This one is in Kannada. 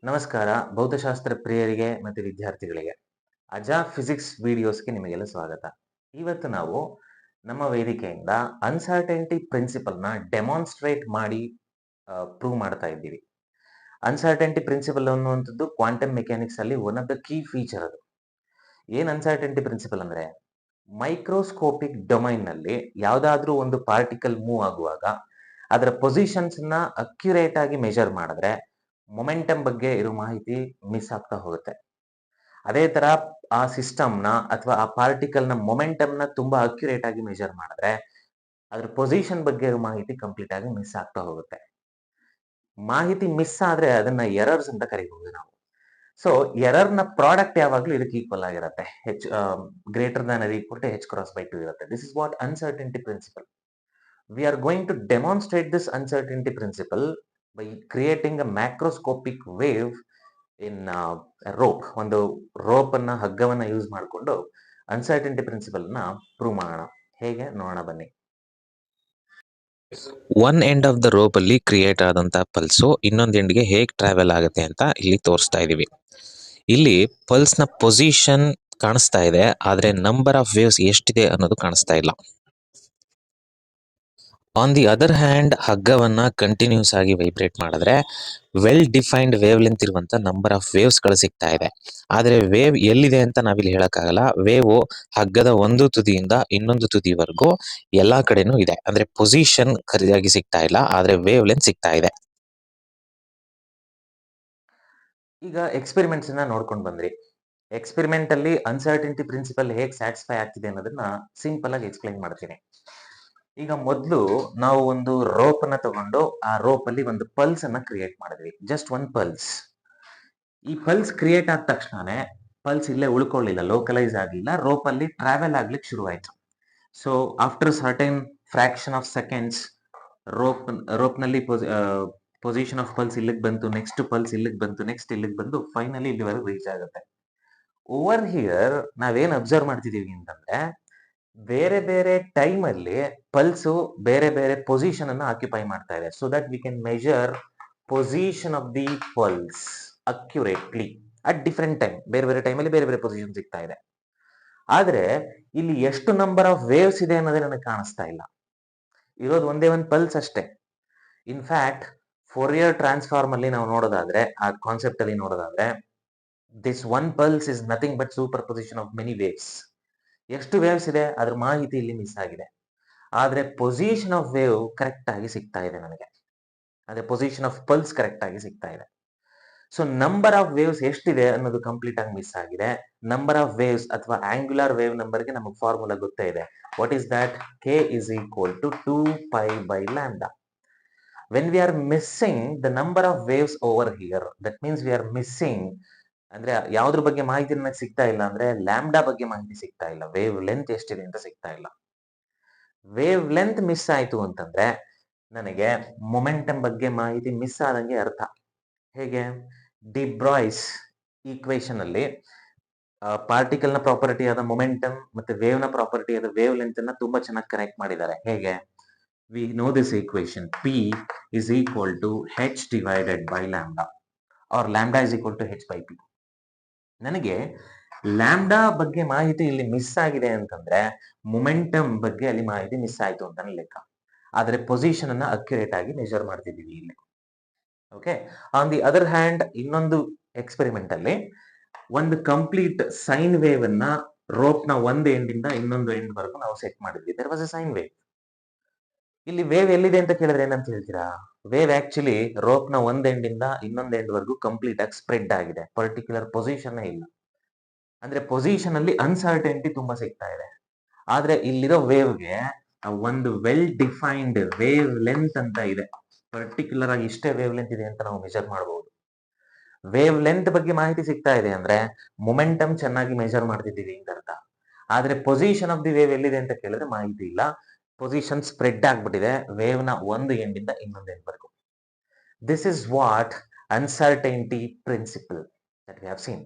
ನಮಸ್ಕಾರ. ಭೌತಶಾಸ್ತ್ರ ಪ್ರಿಯರಿಗೆ ಮತ್ತು ವಿದ್ಯಾರ್ಥಿಗಳಿಗೆ ಅಜಾ ಫಿಸಿಕ್ಸ್ ವಿಡಿಯೋಸ್ಗೆ ನಿಮಗೆಲ್ಲ ಸ್ವಾಗತ. ಇವತ್ತು ನಾವು ನಮ್ಮ ವೇದಿಕೆಯಿಂದ ಅನ್ಸರ್ಟೆನಿಟಿ ಪ್ರಿನ್ಸಿಪಲ್ನ ಡೆಮಾನ್ಸ್ಟ್ರೇಟ್ ಮಾಡಿ ಪ್ರೂವ್ ಮಾಡ್ತಾ ಇದ್ದೀವಿ. ಅನ್ಸರ್ಟೆನಿಟಿ ಪ್ರಿನ್ಸಿಪಲ್ ಅನ್ನುವಂಥದ್ದು ಕ್ವಾಂಟಮ್ ಮೆಕ್ಯಾನಿಕ್ಸ್ ಅಲ್ಲಿ one of the key feature. ಅದು ಏನ್ ಅನ್ಸರ್ಟೆನಿಟಿ ಪ್ರಿನ್ಸಿಪಲ್ ಅಂದ್ರೆ, ಮೈಕ್ರೋಸ್ಕೋಪಿಕ್ ಡೊಮೈನ್ ನಲ್ಲಿ ಯಾವುದಾದ್ರೂ ಒಂದು ಪಾರ್ಟಿಕಲ್ ಮೂವ್ ಆಗುವಾಗ ಅದರ ಪೊಸಿಷನ್ಸ್ ನ ಅಕ್ಯುರೇಟ್ ಆಗಿ ಮೆಜರ್ ಮಾಡಿದ್ರೆ ಮೊಮೆಂಟಮ್ ಬಗ್ಗೆ ಇರೋ ಮಾಹಿತಿ ಮಿಸ್ ಆಗ್ತಾ ಹೋಗುತ್ತೆ. ಅದೇ ತರ ಆ ಸಿಸ್ಟಮ್ನ ಅಥವಾ ಆ ಪಾರ್ಟಿಕಲ್ ನ ಮೊಮೆಂಟಮ್ ನ ತುಂಬಾ ಅಕ್ಯುರೇಟ್ ಆಗಿ ಮೆಜರ್ ಮಾಡಿದ್ರೆ ಅದ್ರ ಪೊಸಿಷನ್ ಬಗ್ಗೆ ಇರೋ ಮಾಹಿತಿ ಕಂಪ್ಲೀಟ್ ಆಗಿ ಮಿಸ್ ಆಗ್ತಾ ಹೋಗುತ್ತೆ. ಮಾಹಿತಿ ಮಿಸ್ ಆದ್ರೆ ಅದನ್ನ ಎರರ್ಸ್ ಅಂತ ಕರಿಬಹುದು ನಾವು. ಸೊ ಎರರ್ ನ ಪ್ರಾಡಕ್ಟ್ ಯಾವಾಗ್ಲೂ ಇದಕ್ಕೆ ಈಕ್ವಲ್ ಆಗಿರುತ್ತೆ. Greater than or equal to h×2 ಇರುತ್ತೆ. This is what uncertainty principle. We are going to demonstrate this uncertainty principle by creating a macroscopic wave in a rope. ಒಂದು ರೋಪ್ ಅನ್ನ ಹಗ್ಗವನ್ನ ಯೂಸ್ ಮಾಡಿಕೊಂಡು ಅನ್ಸರ್ಟೆನಿಟಿ ಪ್ರಿನ್ಸಿಪಲ್ ನ ಪ್ರೂವ್ ಮಾಡೋಣ. ಹೇಗೆ ನೋಡೋಣ ಬನ್ನಿ. One end of the rope ಅಲ್ಲಿ ಕ್ರಿಯೇಟ್ ಆದಂತ ಪಲ್ಸು ಇನ್ನೊಂದು ಎಂಡ್ಗೆ ಹೇಗೆ ಟ್ರಾವೆಲ್ ಆಗುತ್ತೆ ಅಂತ ಇಲ್ಲಿ ತೋರಿಸ್ತಾ ಇದೀವಿ. ಇಲ್ಲಿ ಪಲ್ಸ್ ನ ಪೊಸಿಷನ್ ಕಾಣಿಸ್ತಾ ಇದೆ, ಆದ್ರೆ ನಂಬರ್ ಆಫ್ ವೇವ್ಸ್ ಎಷ್ಟಿದೆ ಅನ್ನೋದು ಕಾಣಿಸ್ತಾ ಇಲ್ಲ. ಆನ್ ದಿ ಅದರ್ ಹ್ಯಾಂಡ್ ಹಗ್ಗವನ್ನ ಕಂಟಿನ್ಯೂಸ್ ಆಗಿ ವೈಬ್ರೇಟ್ ಮಾಡಿದ್ರೆ ವೆಲ್ ಡಿಫೈನ್ಡ್ ವೇವ್ ಲೆಂತ್ ಇರುವಂತ ನಂಬರ್ ಆಫ್ ವೇವ್ಸ್ ಗಳು ಸಿಗ್ತಾ ಇದೆ. ಆದ್ರೆ ವೇವ್ ಎಲ್ಲಿದೆ ಅಂತ ನಾವಿಲ್ಲಿ ಹೇಳಕ್ಕಾಗಲ್ಲ. ವೇವ್ ಹಗ್ಗದ ಒಂದು ತುದಿಯಿಂದ ಇನ್ನೊಂದು ತುದಿವರೆಗೂ ಎಲ್ಲಾ ಕಡೆನೂ ಇದೆ. ಅಂದ್ರೆ ಪೊಸಿಷನ್ ಸರಿಯಾಗಿ ಸಿಗ್ತಾ ಇಲ್ಲ, ಆದ್ರೆ ವೇವ್ ಲೆಂತ್ ಸಿಗ್ತಾ ಇದೆ. ಈಗ ಎಕ್ಸ್ಪೆರಿಮೆಂಟ್ಸ್ ನ ನೋಡ್ಕೊಂಡು ಬಂದ್ರಿ. ಎಕ್ಸ್ಪೆರಿಮೆಂಟ್ ಅಲ್ಲಿ ಅನ್ಸರ್ಟೆನಿಟಿ ಪ್ರಿನ್ಸಿಪಲ್ ಹೇಗೆ ಸ್ಯಾಟಿಸ್ಫೈ ಆಗ್ತಿದೆ ಅನ್ನೋದನ್ನ ಸಿಂಪಲ್ ಆಗಿ ಎಕ್ಸ್ಪ್ಲೈನ್ ಮಾಡ್ತೀನಿ. ಈಗ ಮೊದಲು ನಾವು ಒಂದು ರೋಪ್ ಅನ್ನ ತಗೊಂಡು ಆ ರೋಪ್ ಅಲ್ಲಿ ಒಂದು ಪಲ್ಸ್ ಅನ್ನ ಕ್ರಿಯೇಟ್ ಮಾಡಿದ್ವಿ. Just one pulse. ಈ ಪಲ್ಸ್ ಕ್ರಿಯೇಟ್ ಆದ ತಕ್ಷಣನೇ ಪಲ್ಸ್ ಇಲ್ಲೇ ಉಳ್ಕೊಳ್ಳಿಲ್ಲ, ಲೋಕಲೈಸ್ ಆಗಲಿಲ್ಲ, ರೋಪ್ ಅಲ್ಲಿ ಟ್ರಾವೆಲ್ ಆಗ್ಲಿಕ್ಕೆ ಶುರುವಾಯ್ತು. So after certain fraction of seconds rope ನಲ್ಲಿ ಪೊಸಿಷನ್ ಆಫ್ ಪಲ್ಸ್ ಇಲ್ಲಿಗೆ ಬಂತು, ನೆಕ್ಸ್ಟ್ ಪಲ್ಸ್ ಇಲ್ಲಿಗೆ ಬಂತು, ನೆಕ್ಸ್ಟ್ ಇಲ್ಲಿಗೆ ಬಂದು ಫೈನಲಿ ಇಲ್ಲಿವರೆಗೂ ರೀಚ್ ಆಗುತ್ತೆ. ಓವರ್ ಹಿಯರ್ ನಾವೇನ್ ಅಬ್ಸರ್ವ್ ಮಾಡ್ತಿದೀವಿ ಅಂತಂದ್ರೆ, ಬೇರೆ ಬೇರೆ ಟೈಮ್ ಅಲ್ಲಿ ಪಲ್ಸು ಬೇರೆ ಬೇರೆ ಪೊಸಿಷನ್ ಅನ್ನ ಆಕ್ಯುಪೈ ಮಾಡ್ತಾ ಇದೆ. So that we can measure position of the pulse accurately at different time. ಬೇರೆ ಬೇರೆ ಟೈಮ್ ಅಲ್ಲಿ ಬೇರೆ ಬೇರೆ ಪೊಸಿಷನ್ ಸಿಗ್ತಾ ಇದೆ. ಆದ್ರೆ ಇಲ್ಲಿ ಎಷ್ಟು ನಂಬರ್ ಆಫ್ ವೇವ್ಸ್ ಇದೆ ಅನ್ನೋದೇ ನನಗೆ ಕಾಣಿಸ್ತಾ ಇಲ್ಲ. ಇರೋದು ಒಂದೇ ಒಂದು ಪಲ್ಸ್ ಅಷ್ಟೇ. ಇನ್ಫ್ಯಾಕ್ಟ್ ಫೋರಿಯರ್ ಟ್ರಾನ್ಸ್ಫಾರ್ಮ್ ಅಲ್ಲಿ ನಾವು ನೋಡೋದಾದ್ರೆ, ಆ ಕಾನ್ಸೆಪ್ಟ್ ಅಲ್ಲಿ ನೋಡೋದಾದ್ರೆ, this one pulse is nothing but super position of many waves. ಎಷ್ಟು ವೇವ್ಸ್ ಇದೆ ಅದ್ರ ಮಾಹಿತಿ ಇಲ್ಲಿ ಮಿಸ್ ಆಗಿದೆ. ಆದ್ರೆ ಪೊಸಿಷನ್ ಆಫ್ ವೇವ್ ಕರೆಕ್ಟ್ ಆಗಿ ಸಿಗ್ತಾ ಇದೆ ನನಗೆ. ಅದೇ ಪೊಸಿಷನ್ ಆಫ್ ಪಲ್ಸ್ ಕರೆಕ್ಟ್ ಆಗಿ ಸಿಗ್ತಾ ಇದೆ. ಸೊ ನಂಬರ್ ಆಫ್ ವೇವ್ಸ್ ಎಷ್ಟಿದೆ ಅನ್ನೋದು ಕಂಪ್ಲೀಟ್ ಆಗಿ ಮಿಸ್ ಆಗಿದೆ. ನಂಬರ್ ಆಫ್ ವೇವ್ಸ್ ಅಥವಾ ಆಂಗ್ಯುಲರ್ ವೇವ್ ನಂಬರ್ಗೆ ನಮಗೆ ಫಾರ್ಮುಲಾ ಗೊತ್ತೇ ಇದೆ. What is that? k is equal to 2π/λ. When we are missing the number of waves over here, that means we are missing ಅಂದ್ರೆ ಯಾವ್ದ್ರ ಬಗ್ಗೆ ಮಾಹಿತಿ ನನಗೆ ಸಿಗ್ತಾ ಇಲ್ಲ ಅಂದ್ರೆ ಲ್ಯಾಂಬ್ಡಾ ಬಗ್ಗೆ ಮಾಹಿತಿ ಸಿಗ್ತಾ ಇಲ್ಲ, ವೇವ್ ಲೆಂತ್ ಎಷ್ಟಿದೆ ಅಂತ ಸಿಗ್ತಾ ಇಲ್ಲ. ವೇವ್ ಲೆಂತ್ ಮಿಸ್ ಆಯ್ತು ಅಂತಂದ್ರೆ ನನಗೆ ಮೊಮೆಂಟಮ್ ಬಗ್ಗೆ ಮಾಹಿತಿ ಮಿಸ್ ಆದಂಗೆ ಅರ್ಥ. ಹೇಗೆ? ಡಿ ಬ್ರಾಯ್ಸ್ ಈಕ್ವೇಶನ್ ಅಲ್ಲಿ ಪಾರ್ಟಿಕಲ್ ನ ಪ್ರಾಪರ್ಟಿ ಆದ ಮೊಮೆಂಟಮ್ ಮತ್ತೆ ವೇವ್ ನ ಪ್ರಾಪರ್ಟಿ ಆದ ವೇವ್ ಲೆಂತ್ ಅನ್ನ ತುಂಬಾ ಚೆನ್ನಾಗಿ ಕನೆಕ್ಟ್ ಮಾಡಿದ್ದಾರೆ. ಹೇಗೆ? We know this equation P is equal to h divided by lambda or lambda is equal to h/p. ನನಗೆ ಲ್ಯಾಂಬ್ಡಾ ಬಗ್ಗೆ ಮಾಹಿತಿ ಇಲ್ಲಿ ಮಿಸ್ ಆಗಿದೆ ಅಂತಂದ್ರೆ ಮೊಮೆಂಟಮ್ ಬಗ್ಗೆ ಅಲ್ಲಿ ಮಾಹಿತಿ ಮಿಸ್ ಆಯ್ತು ಅಂತಾನೆ ಲೆಕ್ಕ. ಆದ್ರೆ ಪೊಸಿಷನ್ ಅನ್ನ ಅಕ್ಯುರೇಟ್ ಆಗಿ ಮೆಜರ್ ಮಾಡ್ತಿದ್ದೀವಿ ಇಲ್ಲಿ. Okay. On the other hand ಇನ್ನೊಂದು ಎಕ್ಸ್ಪೆರಿಮೆಂಟ್ ಅಲ್ಲಿ ಒಂದು ಕಂಪ್ಲೀಟ್ ಸೈನ್ ವೇವ್ ಅನ್ನ ರೋಪ್ ನ ಒಂದು ಎಂಡ್ ಇಂದ ಇನ್ನೊಂದು ಎಂಡ್ ವರೆಗೂ ನಾವು ಸೆಟ್ ಮಾಡಿದ್ವಿ. There was a sine wave. ಇಲ್ಲಿ ವೇವ್ ಎಲ್ಲಿದೆ ಅಂತ ಕೇಳಿದ್ರೆ ಏನಂತ ಹೇಳ್ತೀರಾ? ವೇವ್ ಆಕ್ಚುಲಿ ರೋಪ್ ನ ಒಂದ್ ಎಂಡ್ ಇಂದ ಇನ್ನೊಂದ್ ಎಂಡ್ ವರೆಗೂ ಕಂಪ್ಲೀಟ್ ಆಗಿ ಸ್ಪ್ರೆಡ್ ಆಗಿದೆ. ಪರ್ಟಿಕ್ಯುಲರ್ ಪೊಸಿಷನ್ ಇಲ್ಲ. ಅಂದ್ರೆ ಪೊಸಿಷನ್ ಅಲ್ಲಿ ಅನ್ಸರ್ಟೆನಿಟಿ ತುಂಬಾ ಸಿಗ್ತಾ ಇದೆ. ಆದ್ರೆ ಇಲ್ಲಿರೋ ವೇವ್ಗೆ ಒಂದು ವೆಲ್ ಡಿಫೈನ್ಡ್ ವೇವ್ ಲೆಂತ್ ಅಂತ ಇದೆ. ಪರ್ಟಿಕ್ಯುಲರ್ ಆಗಿ ಇಷ್ಟೇ ವೇವ್ ಲೆಂತ್ ಇದೆ ಅಂತ ನಾವು ಮೆಜರ್ ಮಾಡಬಹುದು. ವೇವ್ ಲೆಂತ್ ಬಗ್ಗೆ ಮಾಹಿತಿ ಸಿಗ್ತಾ ಇದೆ ಅಂದ್ರೆ ಮೊಮೆಂಟಮ್ ಚೆನ್ನಾಗಿ ಮೆಜರ್ ಮಾಡ್ತಿದ್ದೀವಿ ಅಂತ ಅರ್ಥ. ಆದ್ರೆ ಪೊಸಿಷನ್ ಆಫ್ ದಿ ವೇವ್ ಎಲ್ಲಿದೆ ಅಂತ ಕೇಳಿದ್ರೆ ಮಾಹಿತಿ ಇಲ್ಲ. ಪೊಸಿಷನ್ ಸ್ಪ್ರೆಡ್ ಆಗ್ಬಿಟ್ಟಿದೆ ವೇವ್ ನ ಒಂದು ಎಂಡ್ ಇಂದ ಇನ್ನೊಂದು ಎಂಡ್ ವರೆಗೂ. This is what uncertainty principle that we have seen.